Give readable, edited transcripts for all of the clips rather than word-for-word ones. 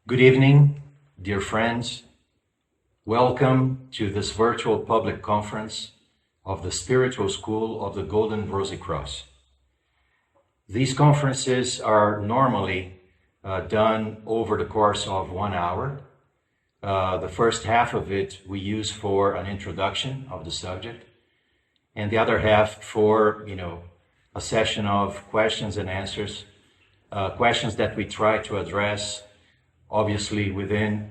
Good evening, dear friends. Welcome to this virtual public conference of the Spiritual School of the Golden Rosycross. These conferences are normally done over the course of 1 hour. The first half of it we use for an introduction of the subject, and the other half for, a session of questions and answers, questions that we try to address obviously within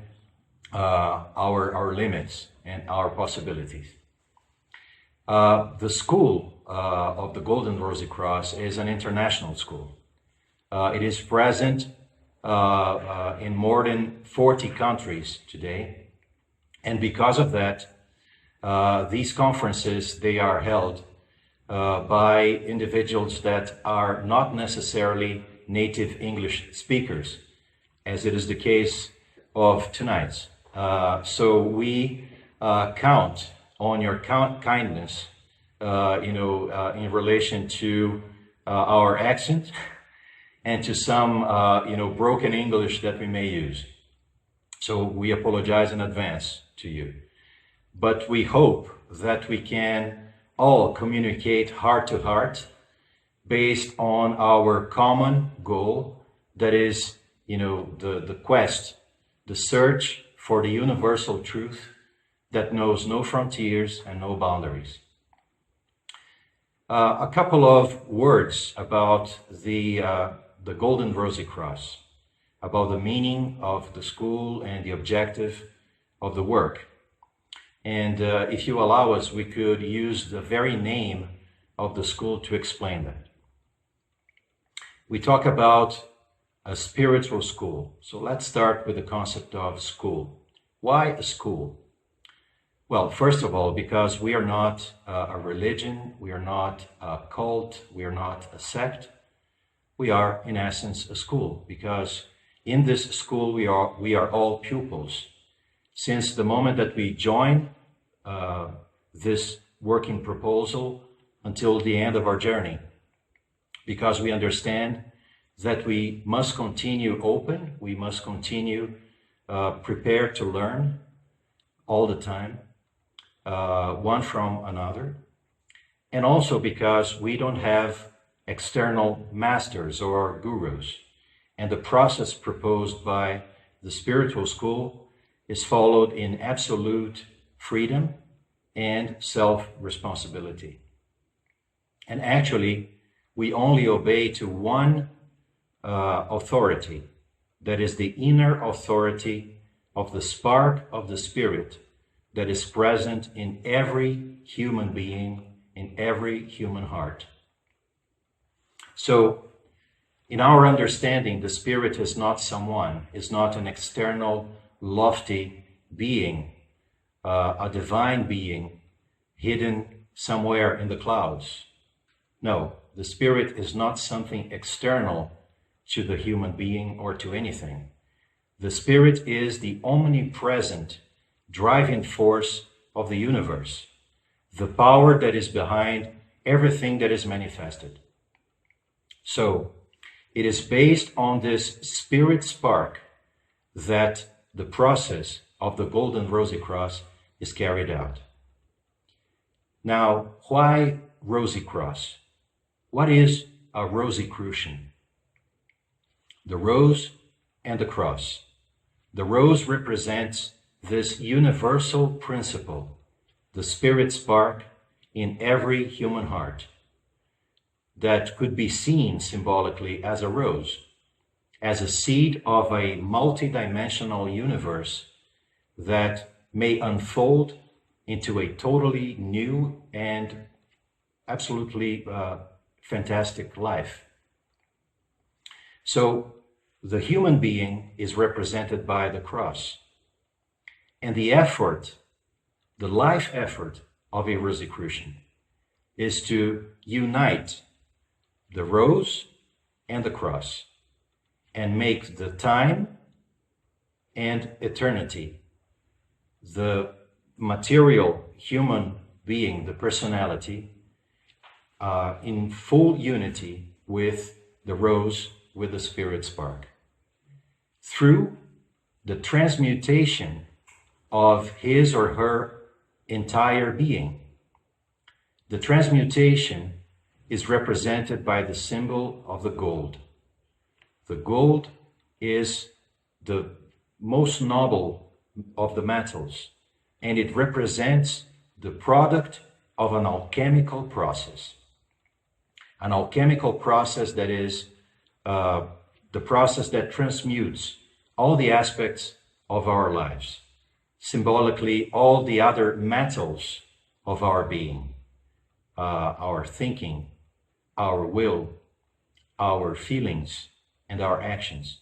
our limits and our possibilities. The school of the Golden Rosycross is an international school. It is present in more than 40 countries today, and because of that, these conferences, they are held by individuals that are not necessarily native English speakers, as it is the case of tonight's. So we count on your kindness, in relation to our accent and to some, broken English that we may use. So we apologize in advance to you. But we hope that we can all communicate heart to heart based on our common goal, that is, the quest, the search for the universal truth that knows no frontiers and no boundaries. A couple of words about the Golden Rosycross, about the meaning of the school and the objective of the work. And if you allow us, we could use the very name of the school to explain that. We talk about a spiritual school. So let's start with the concept of school. Why a school? Well, first of all, because we are not a religion, we are not a cult, we are not a sect. We are, in essence, a school, because in this school we are all pupils. Since the moment that we join this working proposal until the end of our journey, because we understand that we must continue open, we must continue prepared to learn all the time, one from another, and also because we don't have external masters or gurus, and the process proposed by the spiritual school is followed in absolute freedom and self-responsibility. And actually, we only obey to one authority, that is the inner authority of the spark of the spirit that is present in every human being, in every human heart. So, in our understanding, the spirit is not someone, is not an external, lofty being, a divine being hidden somewhere in the clouds. No, the spirit is not something external to the human being or to anything. The spirit is the omnipresent driving force of the universe, the power that is behind everything that is manifested. So, it is based on this spirit spark that the process of the Golden Rosycross is carried out. Now, why Rosycross? What is a Rosicrucian? The rose and the cross. The rose represents this universal principle, the spirit spark in every human heart, that could be seen symbolically as a rose, as a seed of a multidimensional universe that may unfold into a totally new and absolutely fantastic life. So the human being is represented by the cross. And the effort, the life effort of a Rosicrucian is to unite the rose and the cross and make the time and eternity, the material human being, the personality, in full unity with the rose, with the spirit spark. Through the transmutation of his or her entire being. The transmutation is represented by the symbol of the gold. The gold is the most noble of the metals, and it represents the product of an alchemical process. An alchemical process that is the process that transmutes all the aspects of our lives, symbolically all the other metals of our being, our thinking, our will, our feelings, and our actions,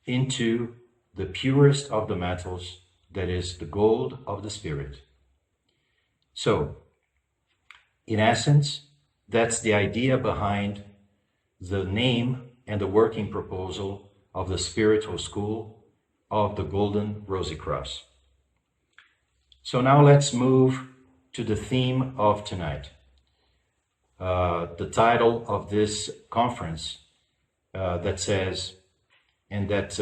into the purest of the metals, that is the gold of the spirit. So, in essence, that's the idea behind the name and the working proposal of the spiritual school of the Golden Rosycross. So now let's move to the theme of tonight. The title of this conference that says, and that,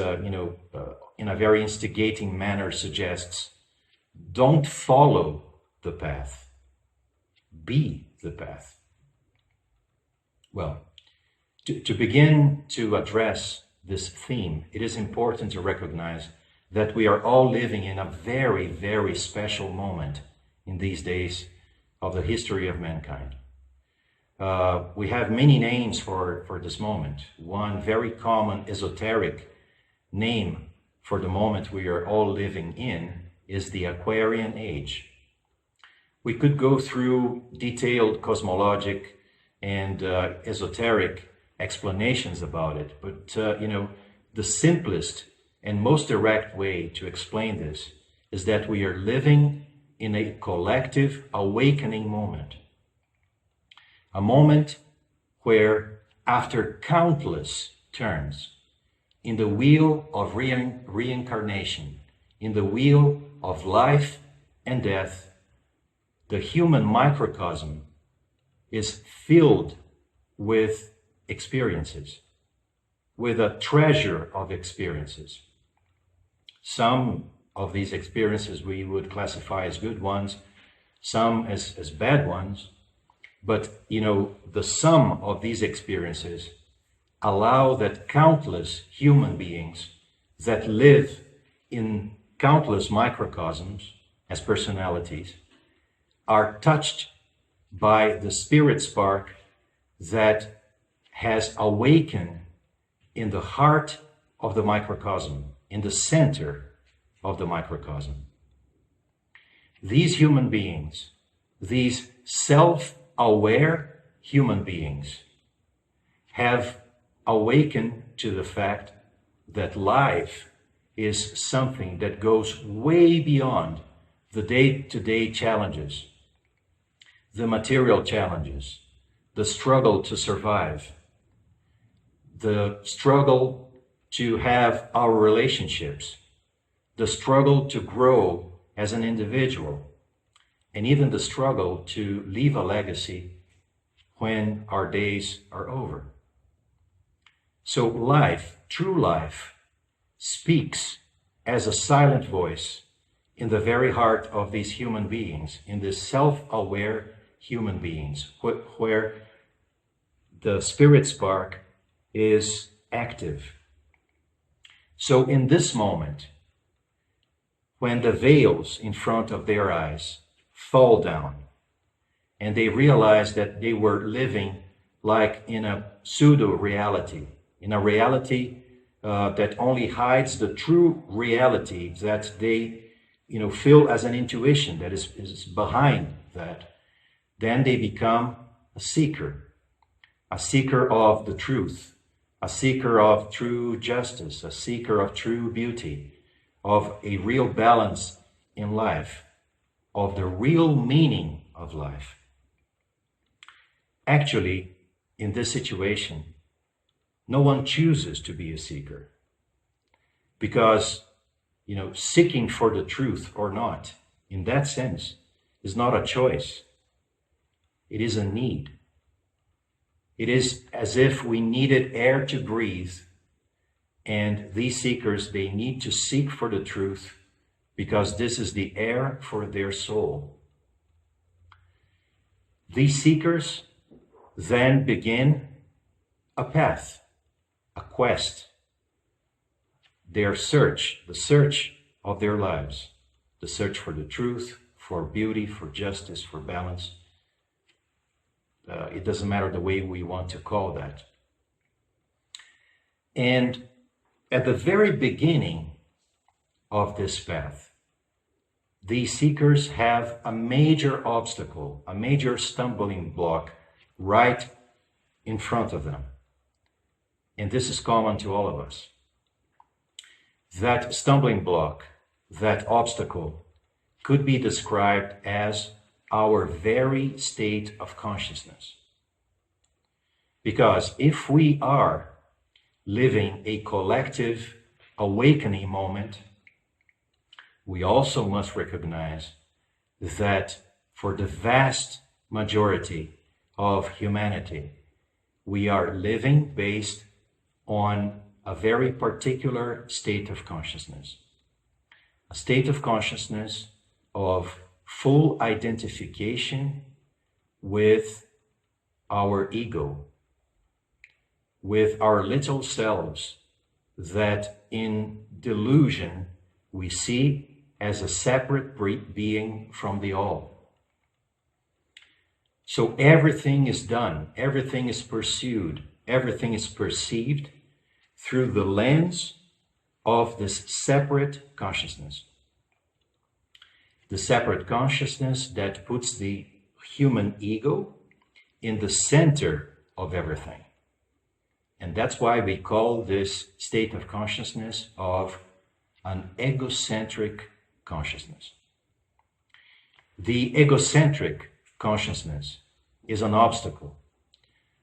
in a very instigating manner suggests, don't follow the path, be the path. Well, to begin to address this theme, it is important to recognize that we are all living in a very, very special moment in these days of the history of mankind. We have many names for this moment. One very common esoteric name for the moment we are all living in is the Aquarian Age. We could go through detailed cosmologic and esoteric explanations about it, but the simplest and most direct way to explain this is that we are living in a collective awakening moment. A moment where, after countless turns in the wheel of reincarnation, in the wheel of life and death, the human microcosm is filled with experiences, with a treasure of experiences. Some of these experiences we would classify as good ones, some as bad ones, but the sum of these experiences allow that countless human beings that live in countless microcosms as personalities are touched by the spirit spark that has awakened in the heart of the microcosm, in the center of the microcosm. These human beings, these self-aware human beings, have awakened to the fact that life is something that goes way beyond the day-to-day challenges, the material challenges, the struggle to survive, the struggle to have our relationships, the struggle to grow as an individual, and even the struggle to leave a legacy when our days are over. So life, true life, speaks as a silent voice in the very heart of these human beings, in this self-aware human beings, where the spirit spark is active. So in this moment, when the veils in front of their eyes fall down and they realize that they were living like in a pseudo-reality, in a reality that only hides the true reality that they feel as an intuition that is behind that, then they become a seeker of the truth, a seeker of true justice, a seeker of true beauty, of a real balance in life, of the real meaning of life. Actually, in this situation, no one chooses to be a seeker, because seeking for the truth or not, in that sense, is not a choice. It is a need. It is as if we needed air to breathe And these seekers, they need to seek for the truth because this is the air for their soul. These seekers then begin a path, a quest, their search, the search of their lives, the search for the truth, for beauty, for justice, for balance. It doesn't matter the way we want to call that. And at the very beginning of this path, these seekers have a major obstacle, a major stumbling block right in front of them. And this is common to all of us. That stumbling block, that obstacle, could be described as our very state of consciousness. Because if we are living a collective awakening moment, we also must recognize that for the vast majority of humanity, we are living based on a very particular state of consciousness. A state of consciousness of full identification with our ego, with our little selves that in delusion we see as a separate being from the all. So everything is done, everything is pursued, everything is perceived through the lens of this separate consciousness. The separate consciousness that puts the human ego in the center of everything. And that's why we call this state of consciousness of an egocentric consciousness. The egocentric consciousness is an obstacle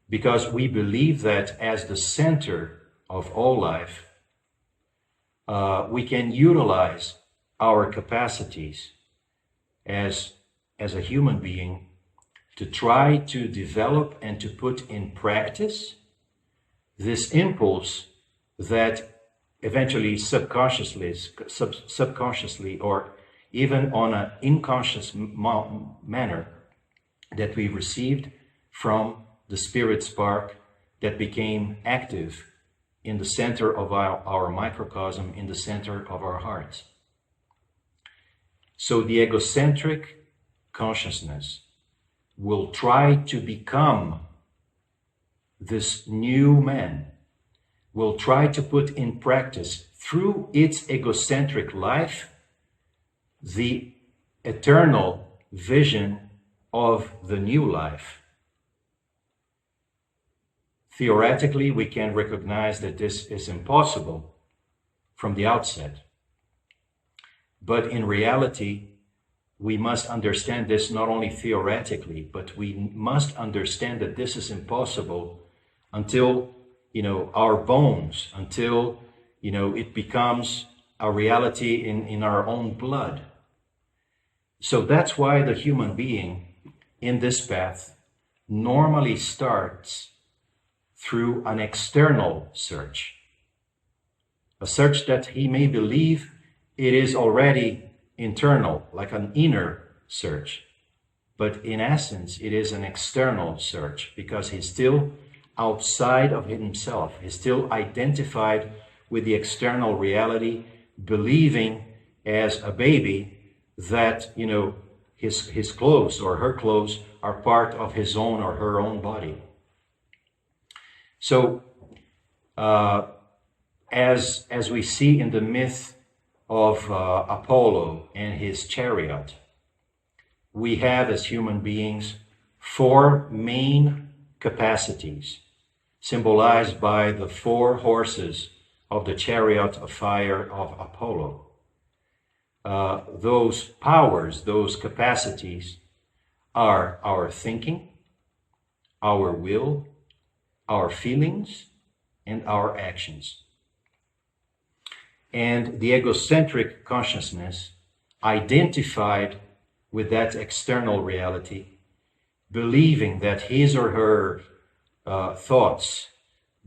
because we believe that as the center of all life, we can utilize our capacities as a human being to try to develop and to put in practice this impulse that eventually subconsciously or even on an unconscious manner that we received from the spirit spark that became active in the center of our microcosm, in the center of our hearts. So the egocentric consciousness will try to become this new man, will try to put in practice through its egocentric life the eternal vision of the new life. Theoretically, we can recognize that this is impossible from the outset. But in reality, we must understand this not only theoretically, but we must understand that this is impossible until, our bones, until, it becomes a reality in our own blood. So that's why the human being in this path normally starts through an external search. A search that he may believe it is already internal, like an inner search. But in essence, it is an external search because he's still outside of himself. He's still identified with the external reality, believing as a baby that, his clothes or her clothes are part of his own or her own body. So, as we see in the myth of Apollo and his chariot, we have as human beings 4 main capacities symbolized by the 4 horses of the chariot of fire of Apollo. Those powers, those capacities are our thinking, our will, our feelings, and our actions. And the egocentric consciousness identified with that external reality, believing that his or her thoughts,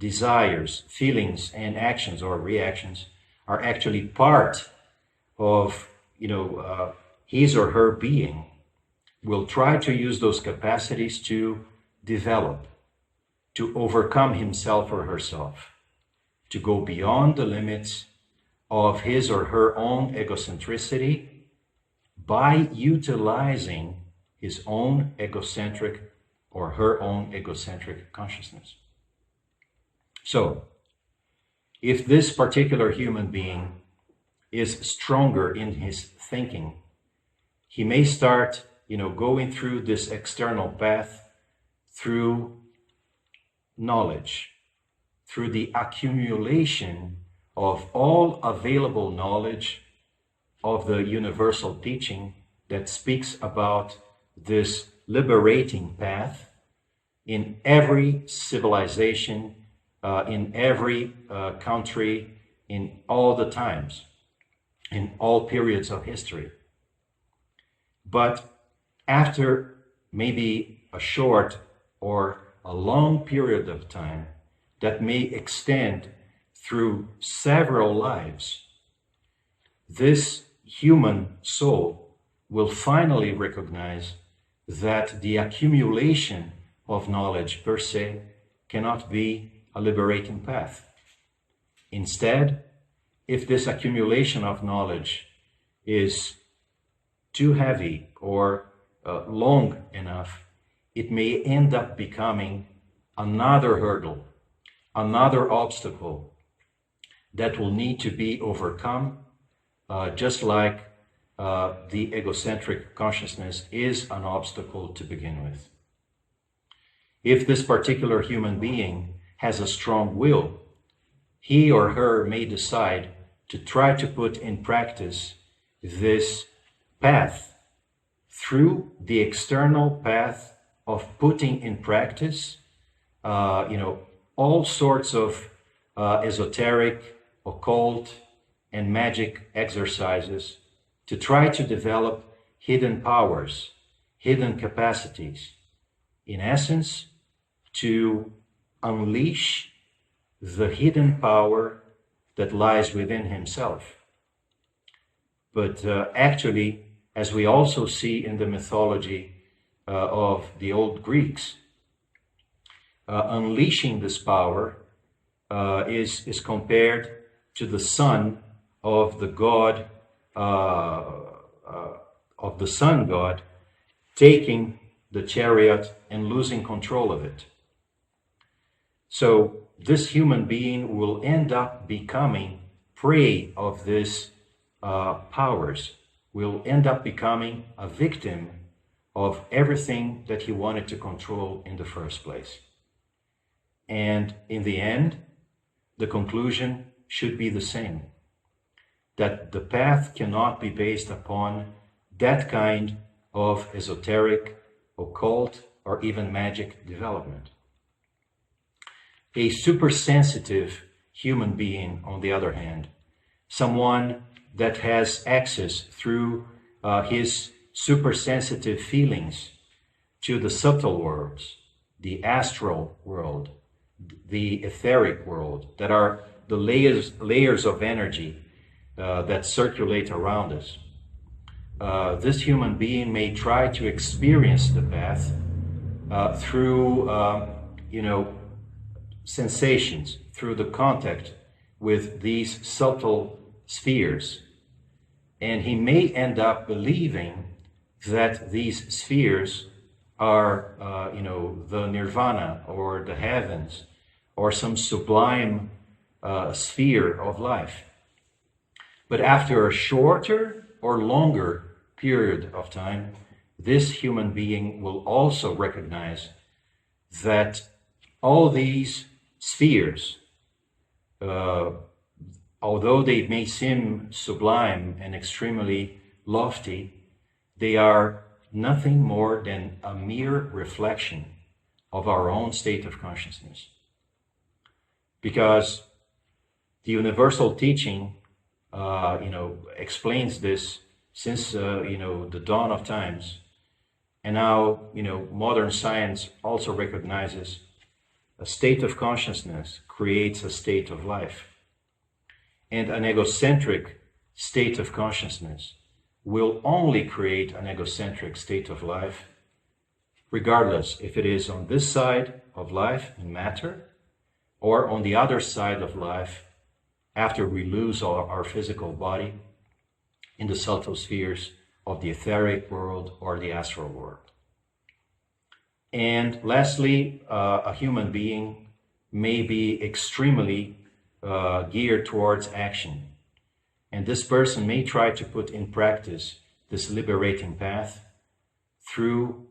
desires, feelings, and actions or reactions are actually part of, his or her being, will try to use those capacities to develop, to overcome himself or herself, to go beyond the limits of his or her own egocentricity by utilizing his own egocentric or her own egocentric consciousness. So, if this particular human being is stronger in his thinking, he may start, going through this external path through knowledge, through the accumulation of all available knowledge of the universal teaching that speaks about this liberating path in every civilization, in every country, in all the times, in all periods of history. But after maybe a short or a long period of time that may extend through several lives, this human soul will finally recognize that the accumulation of knowledge per se cannot be a liberating path. Instead, if this accumulation of knowledge is too heavy or long enough, it may end up becoming another hurdle, another obstacle that will need to be overcome, just like the egocentric consciousness is an obstacle to begin with. If this particular human being has a strong will, he or her may decide to try to put in practice this path through the external path of putting in practice, all sorts of esoteric, occult, and magic exercises to try to develop hidden powers, hidden capacities. In essence, to unleash the hidden power that lies within himself. But actually, as we also see in the mythology of the old Greeks, unleashing this power is compared to the son of the god, of the sun god, taking the chariot and losing control of it. So this human being will end up becoming prey of these powers, will end up becoming a victim of everything that he wanted to control in the first place. And in the end, the conclusion should be the same, that the path cannot be based upon that kind of esoteric, occult, or even magic development. A supersensitive human being, on the other hand, someone that has access through his supersensitive feelings to the subtle worlds, the astral world, the etheric world, that are the layers of energy that circulate around us. This human being may try to experience the path through, sensations, through the contact with these subtle spheres. And he may end up believing that these spheres are, the nirvana or the heavens or some sublime sphere of life. But after a shorter or longer period of time, this human being will also recognize that all these spheres, although they may seem sublime and extremely lofty, they are nothing more than a mere reflection of our own state of consciousness. Because the universal teaching, explains this since, the dawn of times. And now, modern science also recognizes A state of consciousness creates a state of life. And an egocentric state of consciousness will only create an egocentric state of life, regardless if it is on this side of life and matter, or on the other side of life after we lose our physical body in the subtle spheres of the etheric world or the astral world. And lastly, a human being may be extremely geared towards action. And this person may try to put in practice this liberating path through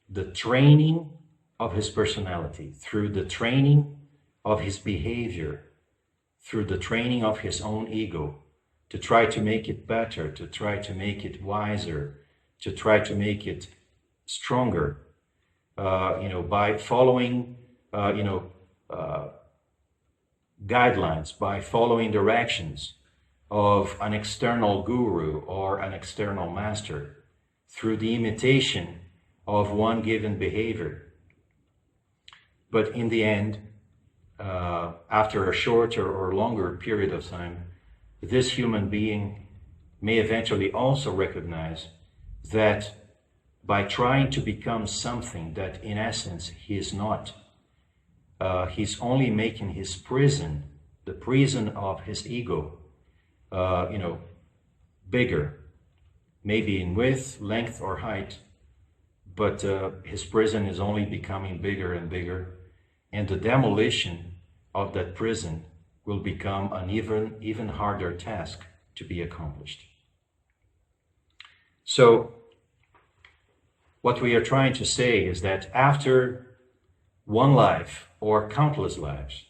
the training of his personality, through the training of his behavior, through the training of his own ego, to try to make it better, to try to make it wiser, to try to make it stronger, by following, guidelines, by following directions of an external guru or an external master, through the imitation of one given behavior. But in the end, after a shorter or longer period of time, this human being may eventually also recognize that by trying to become something that in essence he is not, he's only making his prison, the prison of his ego, bigger, maybe in width, length, or height, but his prison is only becoming bigger and bigger, and the demolition of that prison will become an even harder task to be accomplished. So, what we are trying to say is that after one life or countless lives,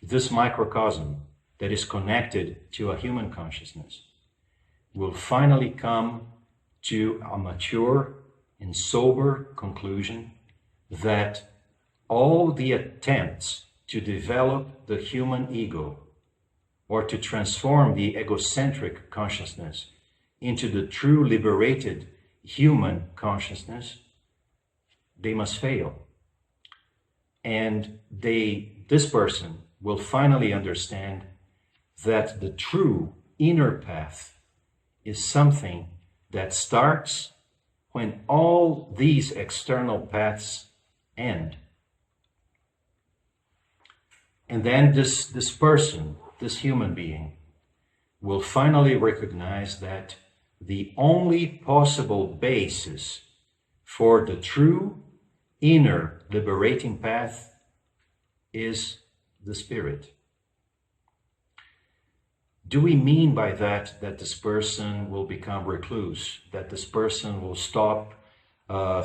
this microcosm that is connected to a human consciousness will finally come to a mature and sober conclusion that all the attempts to develop the human ego or to transform the egocentric consciousness into the true liberated human consciousness, they must fail. And this person will finally understand that the true inner path is something that starts when all these external paths end. And then this person, this human being, will finally recognize that the only possible basis for the true inner liberating path is the spirit. Do we mean by that this person will become recluse, that this person will stop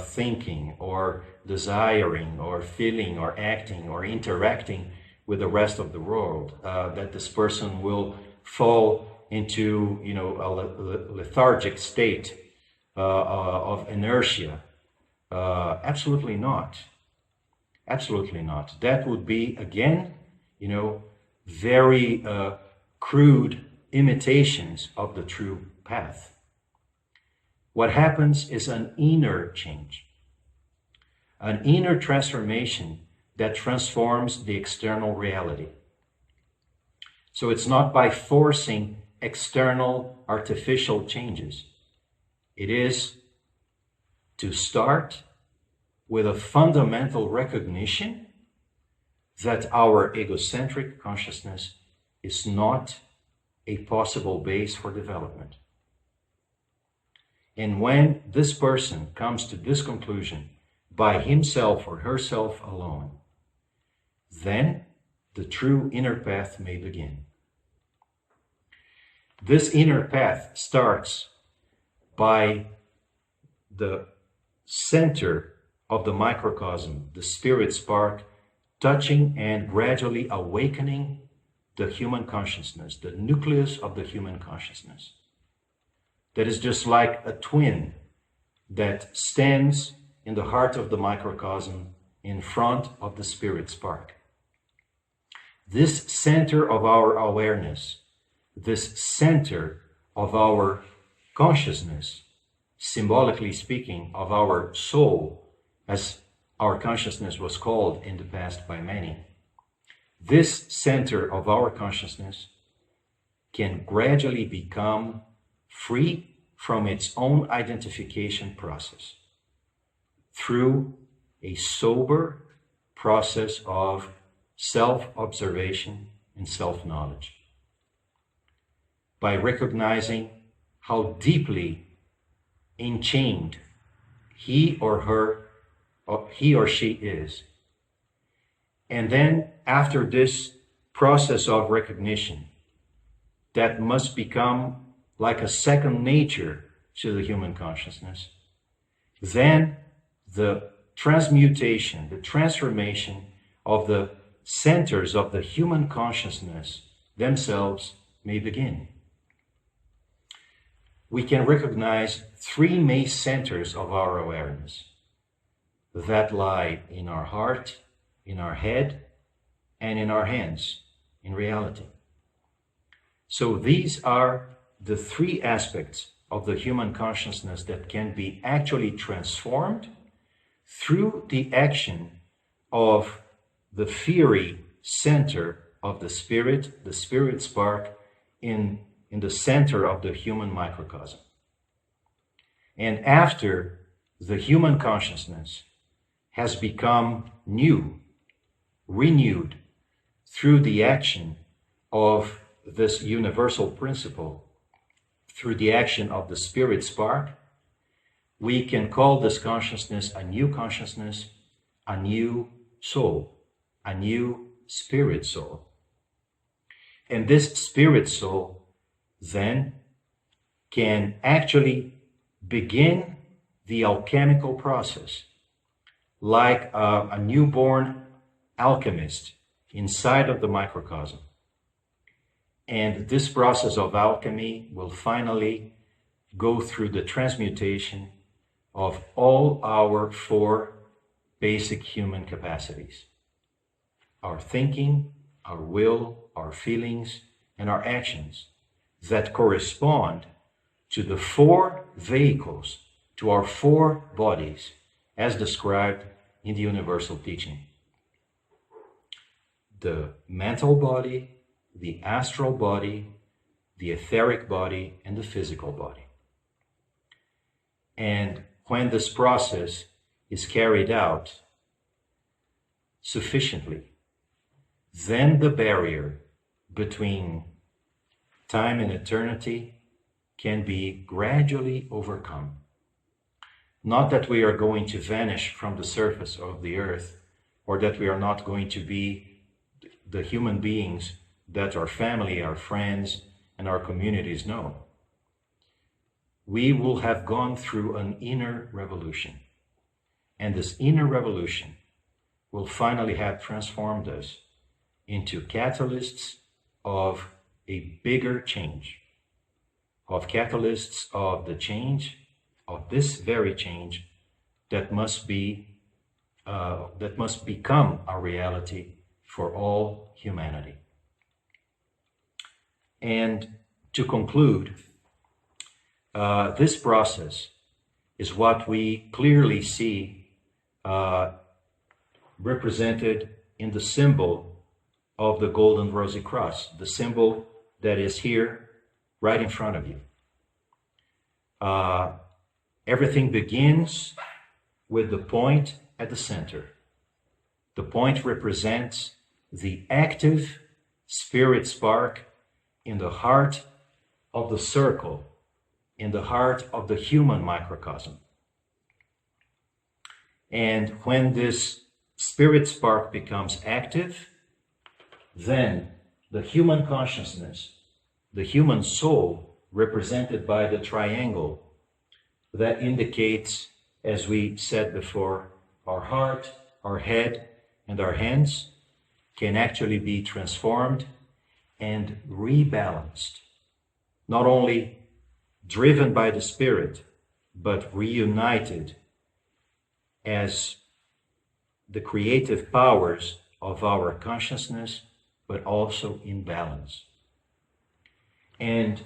thinking or desiring or feeling or acting or interacting with the rest of the world, that this person will fall into a lethargic state of inertia? Absolutely not. Absolutely not. That would be, again, very crude imitations of the true path. What happens is an inner change, an inner transformation that transforms the external reality. So it's not by forcing external artificial changes. It is to start with a fundamental recognition that our egocentric consciousness is not a possible base for development. And when this person comes to this conclusion by himself or herself alone, then the true inner path may begin. This inner path starts by the center of the microcosm, the spirit spark, touching and gradually awakening the human consciousness, the nucleus of the human consciousness. That is just like a twin that stands in the heart of the microcosm in front of the spirit spark. This center of our awareness, this center of our consciousness, symbolically speaking, of our soul, as our consciousness was called in the past by many, this center of our consciousness can gradually become free from its own identification process through a sober process of self-observation and self-knowledge. By recognizing how deeply enchained he or she is. And then after this process of recognition, that must become like a second nature to the human consciousness, then the transmutation, the transformation of the centers of the human consciousness themselves may begin. We can recognize three main centers of our awareness that lie in our heart, in our head, and in our hands, in reality. So these are the three aspects of the human consciousness that can be actually transformed through the action of the fiery center of the spirit spark in the center of the human microcosm. And after the human consciousness has become new, renewed through the action of this universal principle, through the action of the spirit spark, we can call this consciousness, a new soul, a new spirit soul. And this spirit soul then can actually begin the alchemical process, like a newborn alchemist inside of the microcosm. And this process of alchemy will finally go through the transmutation of all our four basic human capacities: our thinking, our will, our feelings, and our actions that correspond to the four vehicles, to our four bodies, as described in the universal teaching: the mental body, the astral body, the etheric body, and the physical body. And when this process is carried out sufficiently, then the barrier between time and eternity can be gradually overcome. Not that we are going to vanish from the surface of the earth, or that we are not going to be the human beings that our family, our friends, and our communities know. We will have gone through an inner revolution. And this inner revolution will finally have transformed us into catalysts of a bigger change, of catalysts of the change, of this very change that must become a reality for all humanity. And to conclude, this process is what we clearly see represented in the symbol of the Golden Rosycross, the symbol that is here right in front of you. Everything begins with the point at the center. The point represents the active spirit spark in the heart of the circle, in the heart of the human microcosm. And when this spirit spark becomes active, then the human consciousness, the human soul, represented by the triangle that indicates, as we said before, our heart, our head, and our hands, can actually be transformed and rebalanced, not only driven by the spirit, but reunited as the creative powers of our consciousness, but also in balance. And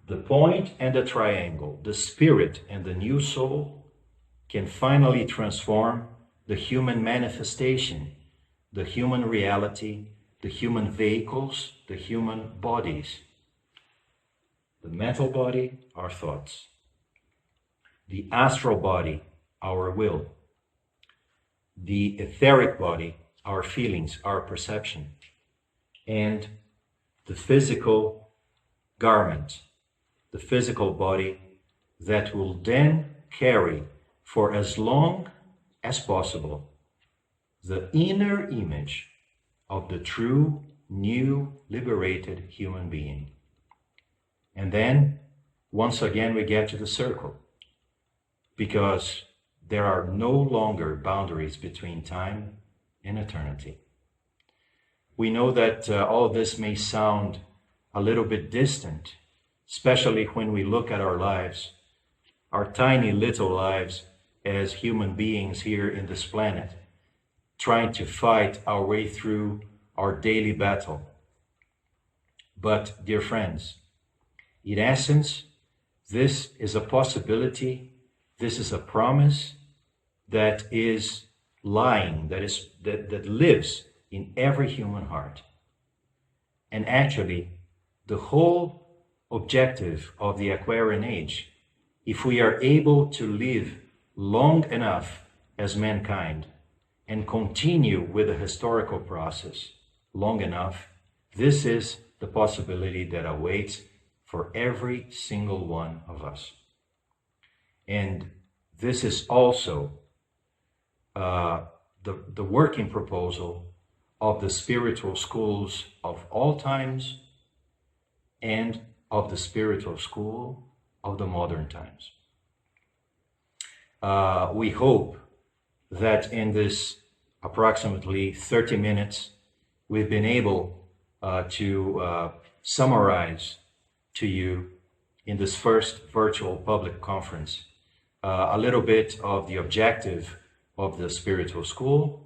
the point and the triangle, the spirit and the new soul, can finally transform the human manifestation, the human reality, the human vehicles, the human bodies. The mental body, our thoughts. The astral body, our will. The etheric body, our feelings, our perception. And the physical garment, the physical body that will then carry for as long as possible the inner image of the true, new, liberated human being. And then, once again, we get to the circle, because there are no longer boundaries between time and eternity. We know that all this may sound a little bit distant, especially when we look at our lives, our tiny little lives as human beings here in this planet, trying to fight our way through our daily battle. But, dear friends, in essence, this is a possibility, this is a promise that is lying, that lives in every human heart. And actually, the whole objective of the Aquarian Age, if we are able to live long enough as mankind and continue with the historical process long enough, this is the possibility that awaits for every single one of us. And this is also the working proposal of the spiritual schools of all times and of the spiritual school of the modern times. We hope that in this approximately 30 minutes, we've been able to summarize to you in this first virtual public conference a little bit of the objective of the spiritual school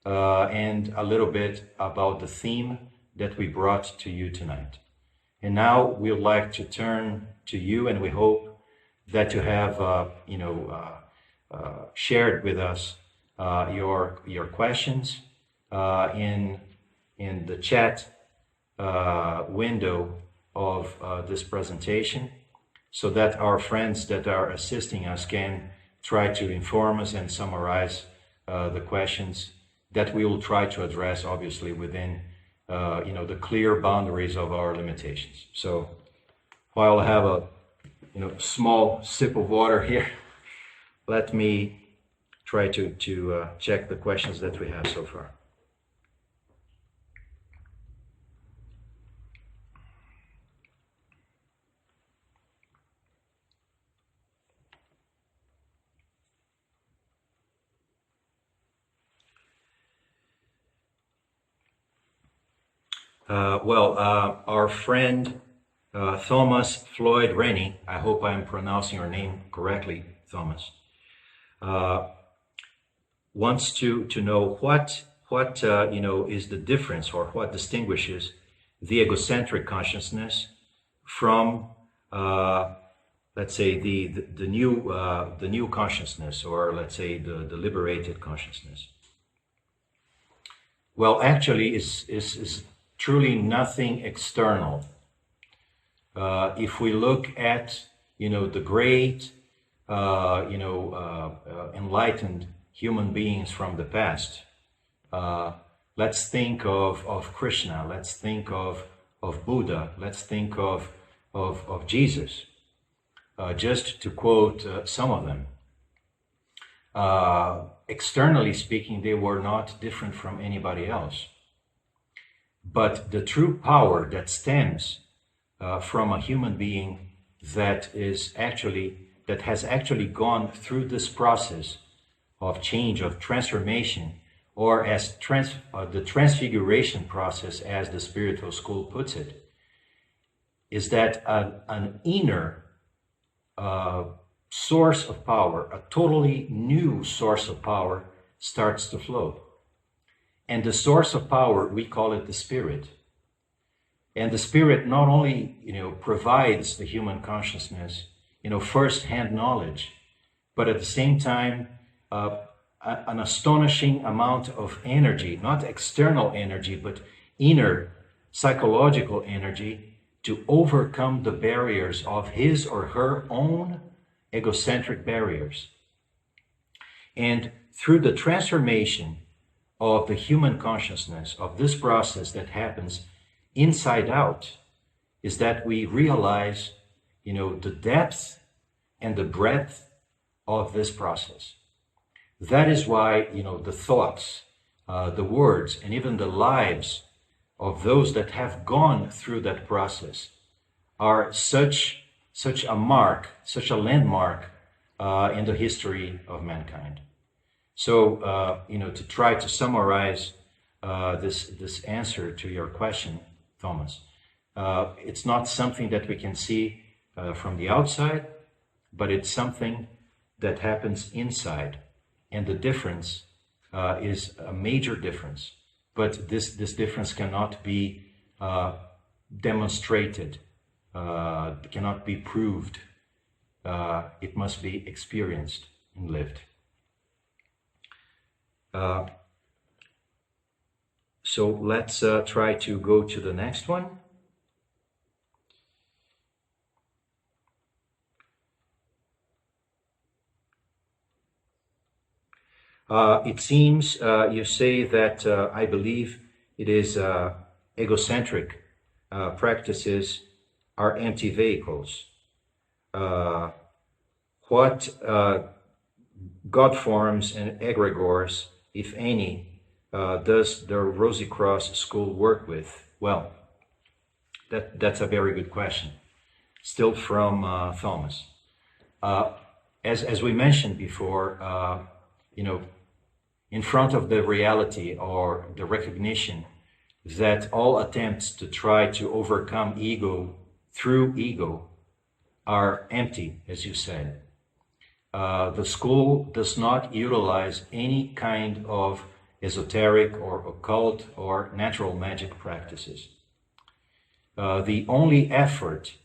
and a little bit about the theme that we brought to you tonight. And now we would like to turn to you, and we hope that you have shared with us your questions in the chat window of this presentation, so that our friends that are assisting us can try to inform us and summarize the questions that we will try to address, obviously within the clear boundaries of our limitations. So while I have a small sip of water here, let me try to check the questions that we have so far. Our friend Thomas Floyd Rennie, I hope I'm pronouncing your name correctly, Thomas, wants to know what is the difference, or what distinguishes the egocentric consciousness from let's say the new consciousness, or let's say the liberated consciousness. Well, actually, is truly nothing external. If we look at the great enlightened human beings from the past, let's think of Krishna, let's think of Buddha, let's think of Jesus, just to quote some of them. Externally speaking, they were not different from anybody else. But the true power that stems from a human being that has actually gone through this process of change, of transformation, or as the transfiguration process, as the spiritual school puts it, is that an inner source of power, a totally new source of power, starts to flow. And the source of power, we call it the spirit. And the spirit not only, provides the human consciousness, first-hand knowledge, but at the same time an astonishing amount of energy, not external energy, but inner psychological energy to overcome the barriers of his or her own egocentric barriers. And through the transformation of the human consciousness, of this process that happens inside out, is that we realize, the depth and the breadth of this process. That is why, the thoughts, the words, and even the lives of those that have gone through that process are such a mark, such a landmark in the history of mankind. So, to try to summarize this answer to your question, Thomas, it's not something that we can see from the outside, but it's something that happens inside. And the difference is a major difference. But this difference cannot be demonstrated, cannot be proved. It must be experienced and lived. So let's try to go to the next one. It seems you say that I believe it is egocentric practices are empty vehicles. What God forms and egregores, if any, does the Rosycross school work with? Well, that's a very good question. Still from Thomas. As we mentioned before, in front of the reality or the recognition that all attempts to try to overcome ego through ego are empty, as you said. The school does not utilize any kind of esoteric or occult or natural magic practices. The only effort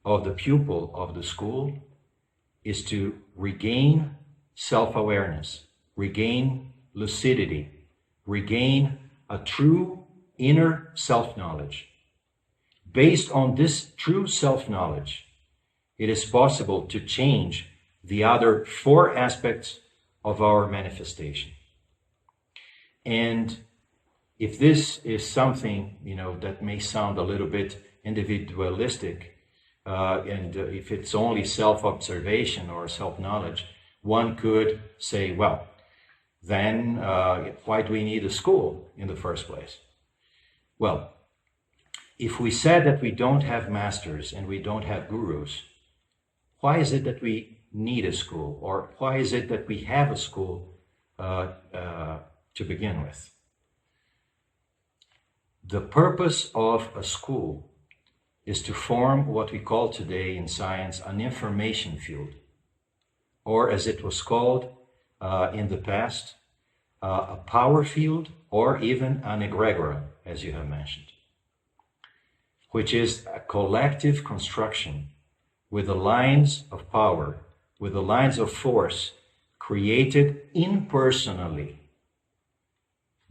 of the pupil of the school is to regain self-awareness, regain lucidity, regain a true inner self-knowledge. Based on this true self-knowledge, it is possible to change the other four aspects of our manifestation. And if this is something, that may sound a little bit individualistic, and if it's only self-observation or self-knowledge, one could say, well, then why do we need a school in the first place? Well, if we said that we don't have masters and we don't have gurus, why is it that we need a school? Or why is it that we have a school to begin with? The purpose of a school is to form what we call today in science an information field, or as it was called in the past, a power field, or even an egregora, as you have mentioned, which is a collective construction with the lines of power, with the lines of force created impersonally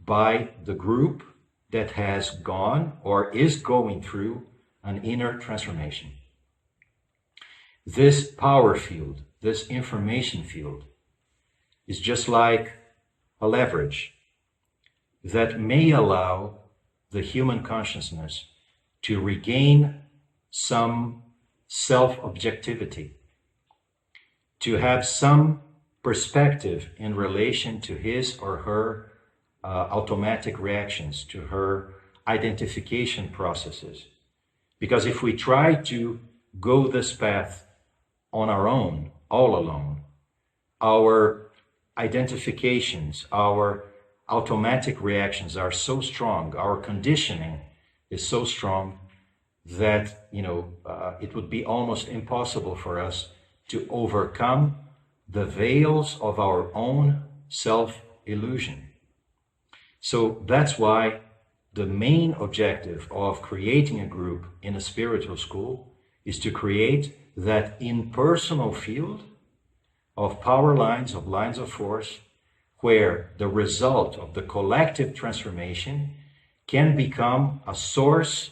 by the group that has gone or is going through an inner transformation. This power field, this information field, is just like a leverage that may allow the human consciousness to regain some self-objectivity, to have some perspective in relation to his or her automatic reactions, to her identification processes. Because if we try to go this path on our own, all alone, our identifications, our automatic reactions are so strong, our conditioning is so strong that, it would be almost impossible for us to overcome the veils of our own self-illusion. So that's why the main objective of creating a group in a spiritual school is to create that impersonal field of power lines, of lines of force, where the result of the collective transformation can become a source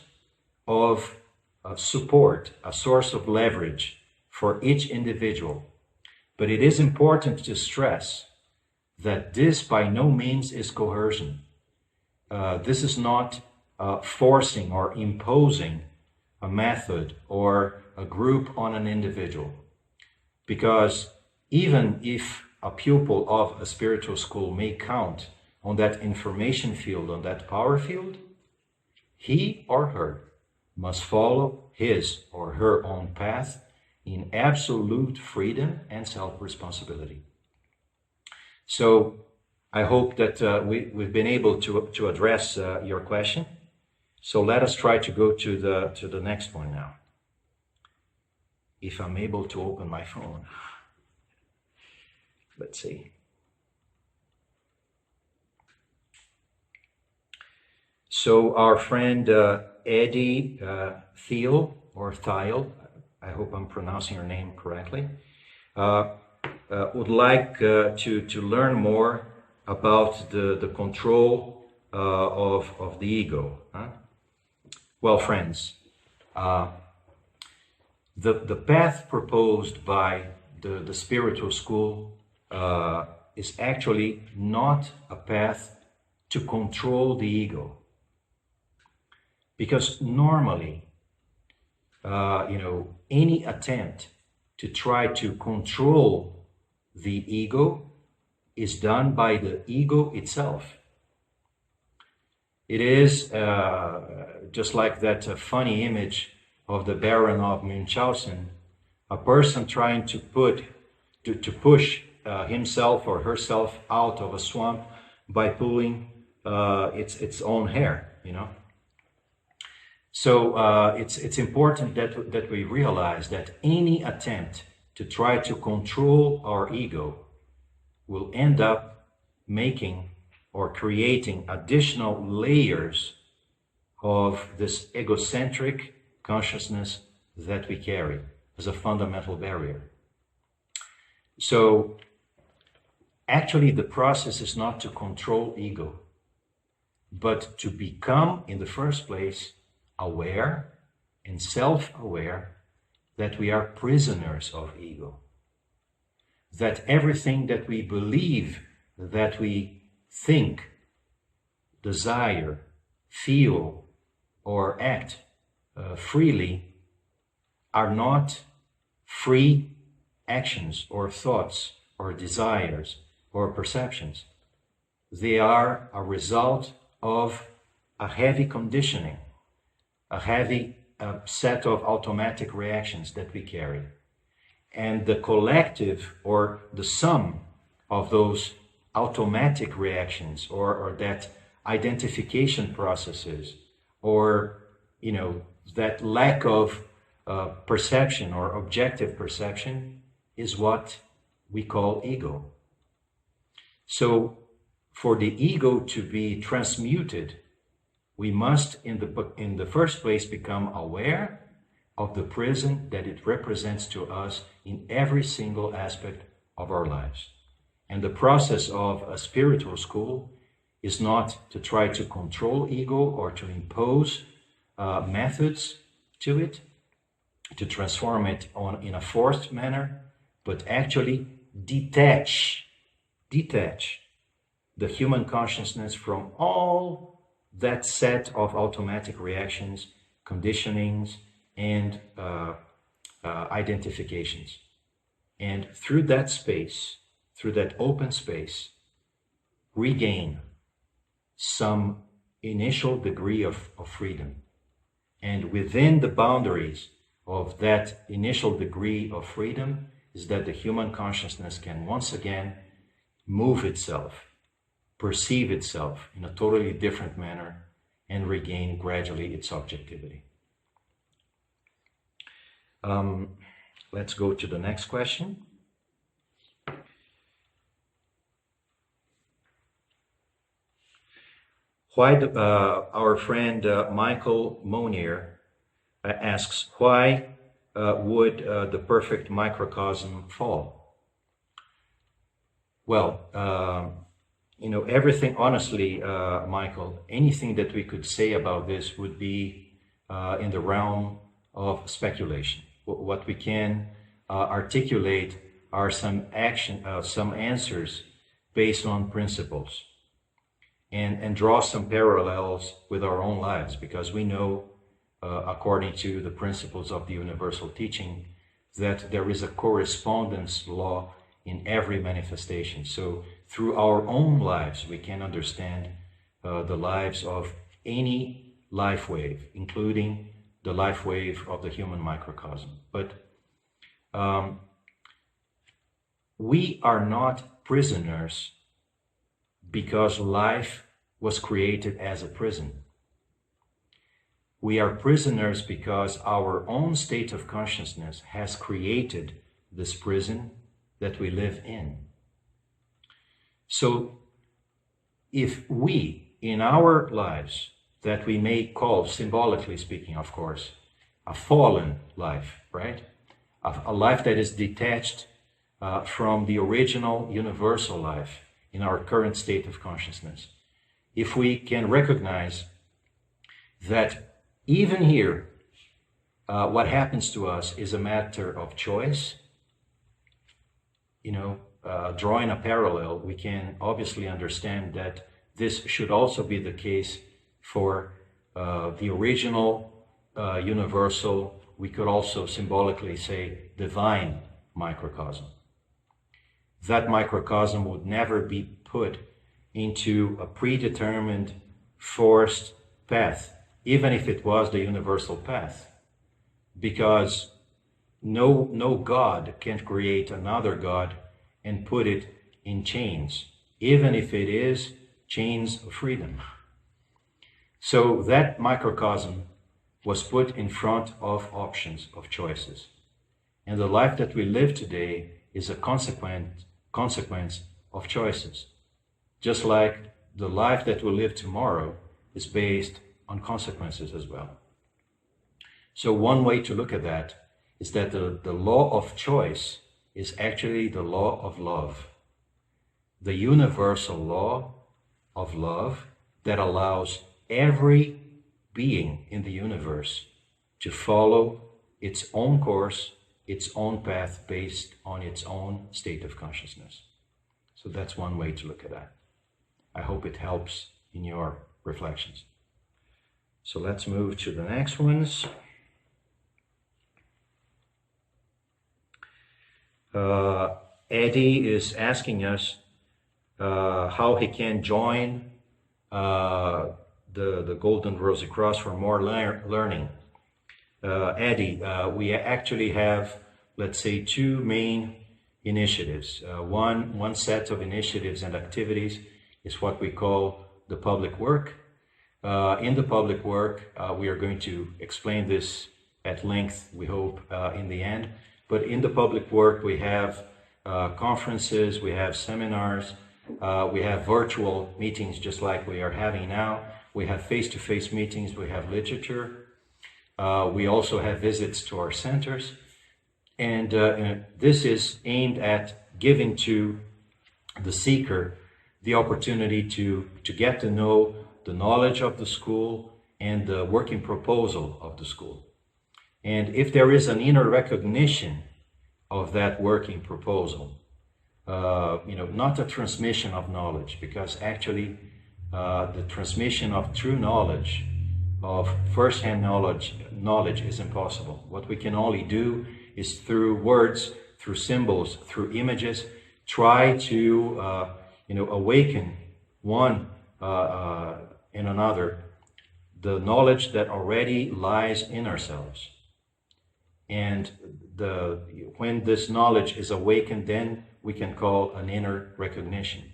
of support, a source of leverage for each individual. But it is important to stress that this by no means is coercion. This is not forcing or imposing a method or a group on an individual. Because even if a pupil of a spiritual school may count on that information field, on that power field, he or her must follow his or her own path in absolute freedom and self-responsibility. So I hope that we've been able to address your question. So let us try to go to the next one now. If I'm able to open my phone. Let's see. So our friend Eddie Thiel, or Thiel, I hope I'm pronouncing your name correctly, would like to learn more about the control of the ego. Huh? Well, friends, the path proposed by the spiritual school is actually not a path to control the ego. Because normally, any attempt to try to control the ego is done by the ego itself. It is just like that funny image of the Baron of Munchausen, a person trying to push himself or herself out of a swamp by pulling its own hair, So it's important that we realize that any attempt to try to control our ego will end up making or creating additional layers of this egocentric consciousness that we carry as a fundamental barrier. So actually the process is not to control ego, but to become, in the first place, aware and self-aware that we are prisoners of ego. That everything that we believe, that we think, desire, feel, or act freely are not free actions or thoughts or desires or perceptions. They are a result of a heavy conditioning, a heavy set of automatic reactions that we carry. And the collective or the sum of those automatic reactions or that identification processes or, that lack of perception or objective perception is what we call ego. So for the ego to be transmuted, we must, in the first place, become aware of the prison that it represents to us in every single aspect of our lives. And the process of a spiritual school is not to try to control ego or to impose methods to it, to transform it in a forced manner, but actually detach the human consciousness from all that set of automatic reactions, conditionings, and identifications. And through that space, through that open space, regain some initial degree of freedom. And within the boundaries of that initial degree of freedom is that the human consciousness can once again move itself, perceive itself in a totally different manner, and regain gradually its objectivity. Let's go to the next question. Why our friend Michael Monier asks, why would the perfect microcosm fall? Well, you know, everything, honestly, Michael, anything that we could say about this would be in the realm of speculation. What we can articulate are some answers based on principles, and draw some parallels with our own lives, because we know, according to the principles of the universal teaching, that there is a correspondence law in every manifestation. So through our own lives, we can understand the lives of any life wave, including the life wave of the human microcosm. But we are not prisoners because life was created as a prison. We are prisoners because our own state of consciousness has created this prison that we live in. So if we, in our lives, that we may call, symbolically speaking, of course, a fallen life, right? A life that is detached from the original universal life in our current state of consciousness. If we can recognize that even here, what happens to us is a matter of choice, you know, drawing a parallel, we can obviously understand that this should also be the case for the original universal, we could also symbolically say divine microcosm. That microcosm would never be put into a predetermined, forced path, even if it was the universal path, because no God can create another God and put it in chains, even if it is chains of freedom. So that microcosm was put in front of options, of choices. And the life that we live today is a consequence of choices. Just like the life that we live tomorrow is based on consequences as well. So one way to look at that is that the law of choice is actually the law of love. The universal law of love that allows every being in the universe to follow its own course, its own path based on its own state of consciousness. So that's one way to look at that. I hope it helps in your reflections. So let's move to the next ones. Eddie is asking us how he can join the Golden Rosycross for more learning. Eddie, we actually have, let's say, two main initiatives. One set of initiatives and activities is what we call the public work. In the public work, we are going to explain this at length, we hope, in the end. But in the public work, we have conferences, we have seminars, we have virtual meetings just like we are having now. We have face-to-face meetings, we have literature. We also have visits to our centers. And this is aimed at giving to the seeker the opportunity to get to know the knowledge of the school and the working proposal of the school. And if there is an inner recognition of that working proposal, not a transmission of knowledge, because actually the transmission of true knowledge, of first-hand knowledge is impossible. What we can only do is through words, through symbols, through images, try to awaken one and another the knowledge that already lies in ourselves. And when this knowledge is awakened, then we can call an inner recognition.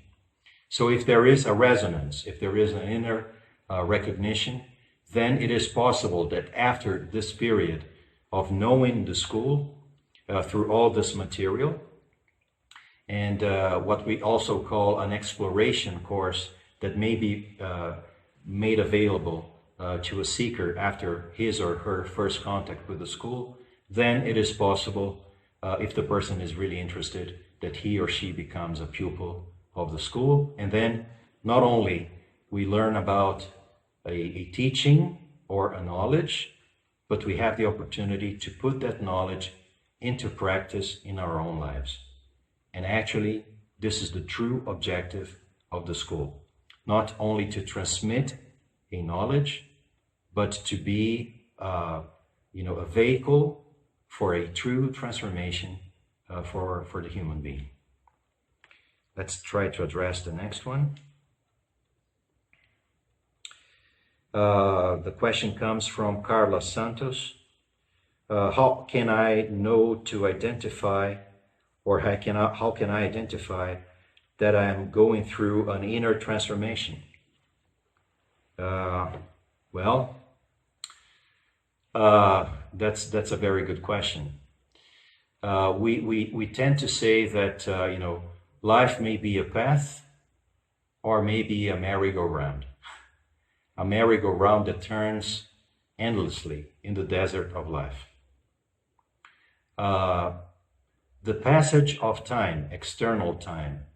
So if there is a resonance, if there is an inner recognition, then it is possible that after this period of knowing the school through all this material, and what we also call an exploration course that may be made available to a seeker after his or her first contact with the school, then it is possible, if the person is really interested, that he or she becomes a pupil of the school. And then not only we learn about a teaching or a knowledge, but we have the opportunity to put that knowledge into practice in our own lives. And actually, this is the true objective of the school. Not only to transmit a knowledge, but to be a vehicle for a true transformation for the human being. Let's try to address the next one. The question comes from Carla Santos. How can I know to identify, or how can I identify that I am going through an inner transformation? That's a very good question. We tend to say that life may be a path, or maybe a merry-go-round. A merry-go-round that turns endlessly in the desert of life. The passage of time, external time,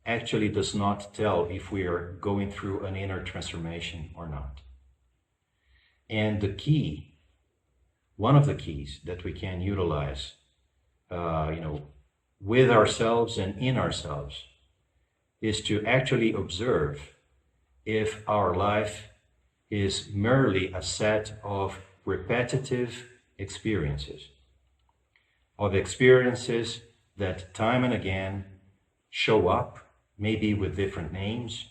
actually does not tell if we are going through an inner transformation or not. And the key, one of the keys that we can utilize, with ourselves and in ourselves, is to actually observe if our life is merely a set of repetitive experiences, that time and again show up, maybe with different names,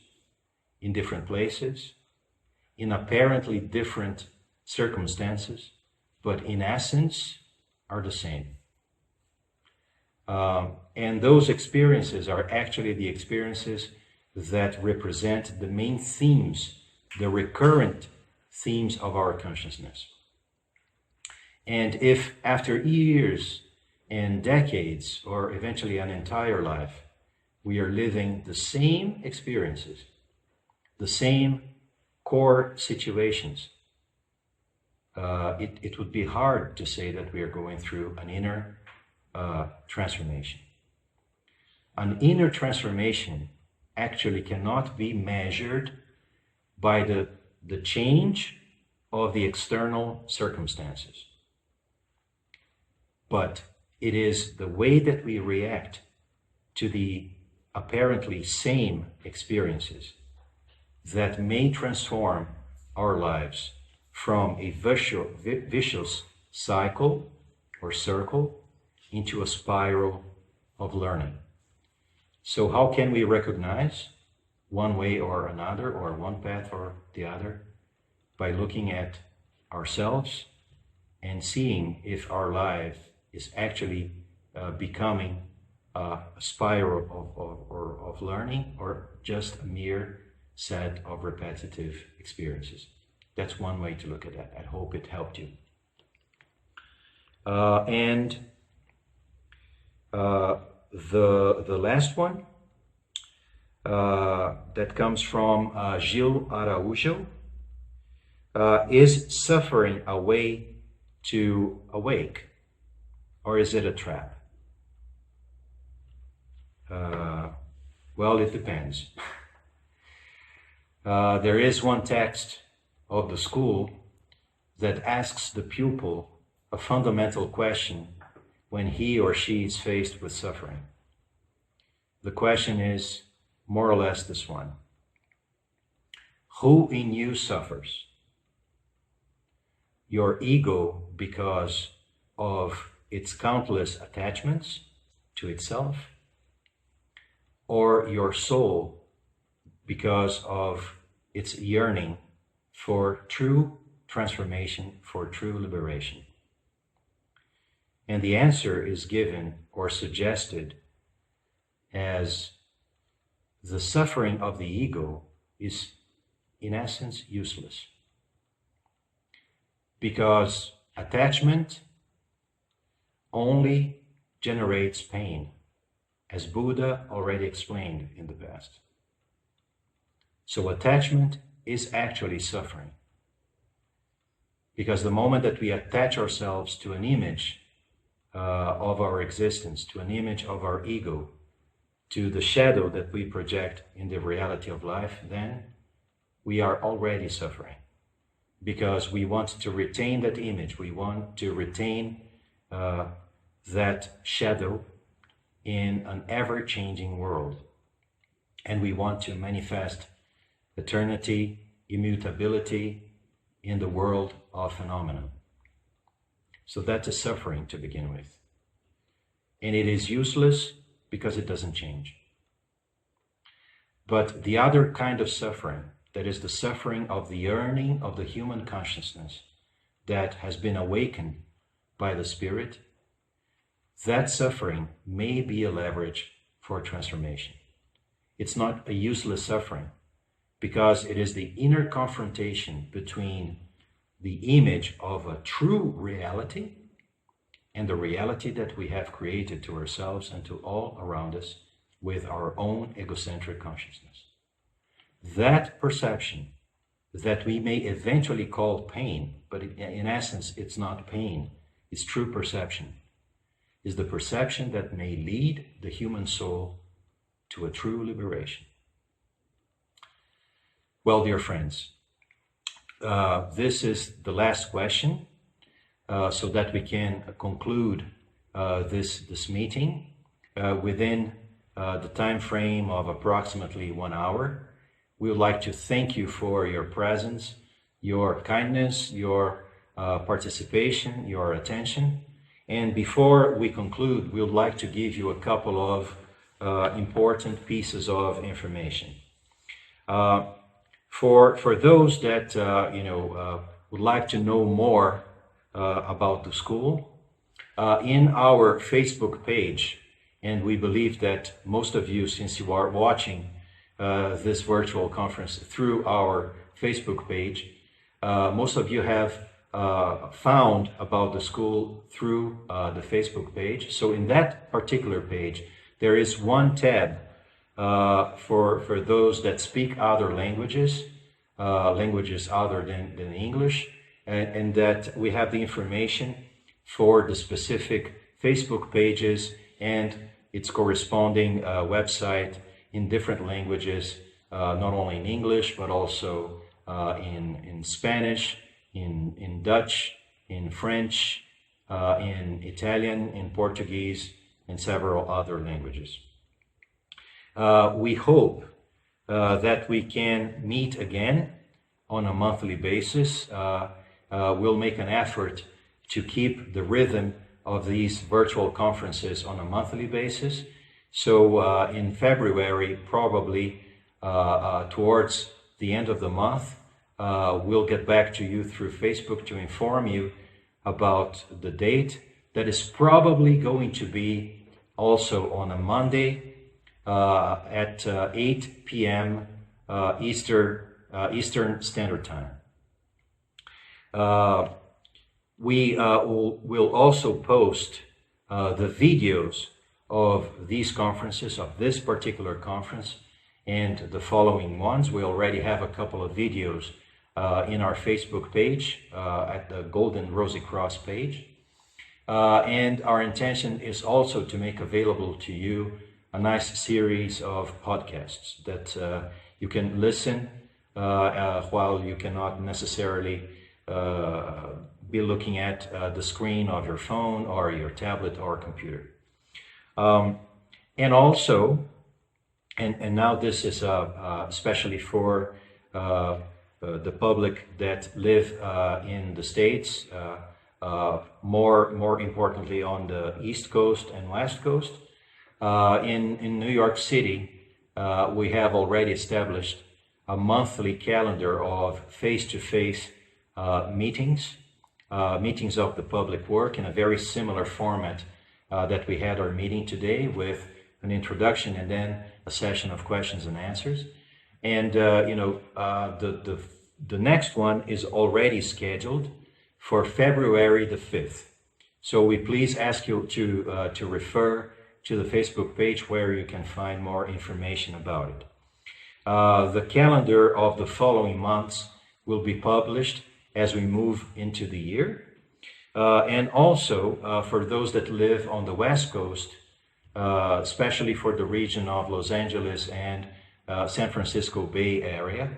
in different places, in apparently different circumstances, but in essence are the same. And those experiences are actually the experiences that represent the main themes, the recurrent themes of our consciousness. And if after years and decades, or eventually an entire life, we are living the same experiences, the same core situations, it would be hard to say that we are going through an inner transformation. An inner transformation actually cannot be measured by the change of the external circumstances. But it is the way that we react to the apparently same experiences that may transform our lives from a vicious cycle or circle into a spiral of learning. So how can we recognize one way or another, or one path or the other? By looking at ourselves and seeing if our life is actually becoming a spiral of learning, or just a mere set of repetitive experiences. That's one way to look at that. I hope it helped you. And the last one that comes from Gil Araújo. Is suffering a way to awake, or is it a trap? Well, it depends. There is one text of the school that asks the pupil a fundamental question when he or she is faced with suffering. The question is more or less this one: who in you suffers? Your ego because of its countless attachments to itself, or your soul because of its yearning for true transformation, for true liberation? And the answer is given or suggested as the suffering of the ego is in essence useless. Because attachment only generates pain, as Buddha already explained in the past. So attachment is actually suffering. Because the moment that we attach ourselves to an image of our existence, to an image of our ego, to the shadow that we project in the reality of life, then we are already suffering, because we want to retain that image. We want to retain that shadow in an ever-changing world. And we want to manifest eternity, immutability in the world of phenomena. So that's a suffering to begin with. And it is useless because it doesn't change. But the other kind of suffering, that is the suffering of the yearning of the human consciousness that has been awakened by the Spirit, that suffering may be a leverage for transformation. It's not a useless suffering, because it is the inner confrontation between the image of a true reality and the reality that we have created to ourselves and to all around us with our own egocentric consciousness. That perception that we may eventually call pain, but in essence it's not pain, it's true perception, is the perception that may lead the human soul to a true liberation. Well, dear friends, this is the last question, so that we can conclude this meeting within the time frame of approximately 1 hour. We would like to thank you for your presence, your kindness, your participation, your attention. And before we conclude, we would like to give you a couple of important pieces of information. For those that would like to know more about the school, in our Facebook page, and we believe that most of you, since you are watching this virtual conference through our Facebook page, most of you have found about the school through the Facebook page. So in that particular page, there is one tab for those that speak other languages, languages other than English, and that we have the information for the specific Facebook pages and its corresponding website in different languages, not only in English, but also in Spanish, in Dutch, in French, in Italian, in Portuguese, and several other languages. We hope that we can meet again on a monthly basis. We'll make an effort to keep the rhythm of these virtual conferences on a monthly basis. So in February, probably towards the end of the month, we'll get back to you through Facebook to inform you about the date. That is probably going to be also on a Monday at 8 p.m. Eastern Standard Time. We will also post the videos of these conferences, of this particular conference, and the following ones. We already have a couple of videos in our Facebook page at the Golden Rosycross page. And our intention is also to make available to you a nice series of podcasts that you can listen while you cannot necessarily be looking at the screen of your phone or your tablet or computer. And also, and now this is especially for the public that live in the States, more importantly on the East Coast and West Coast. In New York City, we have already established a monthly calendar of face-to-face meetings of the public work in a very similar format that we had our meeting today, with an introduction and then a session of questions and answers. And the next one is already scheduled for February the 5th. So we please ask you to refer to the Facebook page where you can find more information about it. The calendar of the following months will be published as we move into the year. And also, for those that live on the West Coast, especially for the region of Los Angeles and San Francisco Bay Area.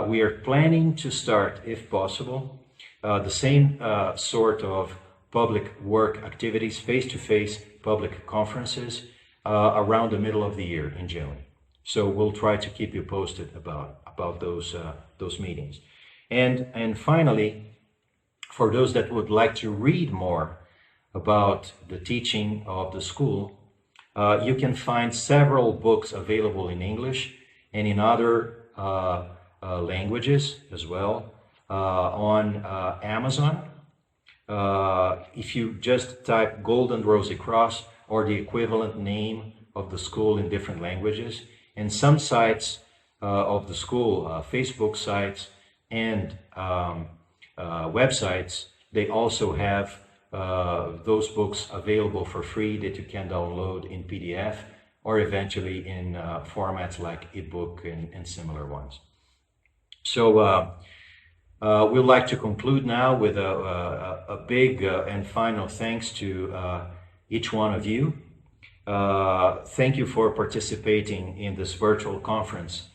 We are planning to start, if possible, the same sort of public work activities, face-to-face public conferences around the middle of the year in June. So we'll try to keep you posted about those meetings. And finally, for those that would like to read more about the teaching of the school, you can find several books available in English and in other languages as well on Amazon. If you just type Golden Rosycross or the equivalent name of the school in different languages, and some sites of the school, Facebook sites and websites, they also have those books available for free that you can download in PDF or eventually in formats like ebook and similar ones. So we'd like to conclude now with a big and final thanks to each one of you. Thank you for participating in this virtual conference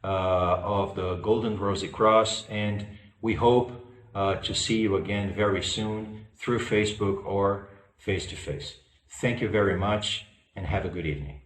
of the Golden Rosycross, and we hope to see you again very soon through Facebook or face-to-face. Thank you very much and have a good evening.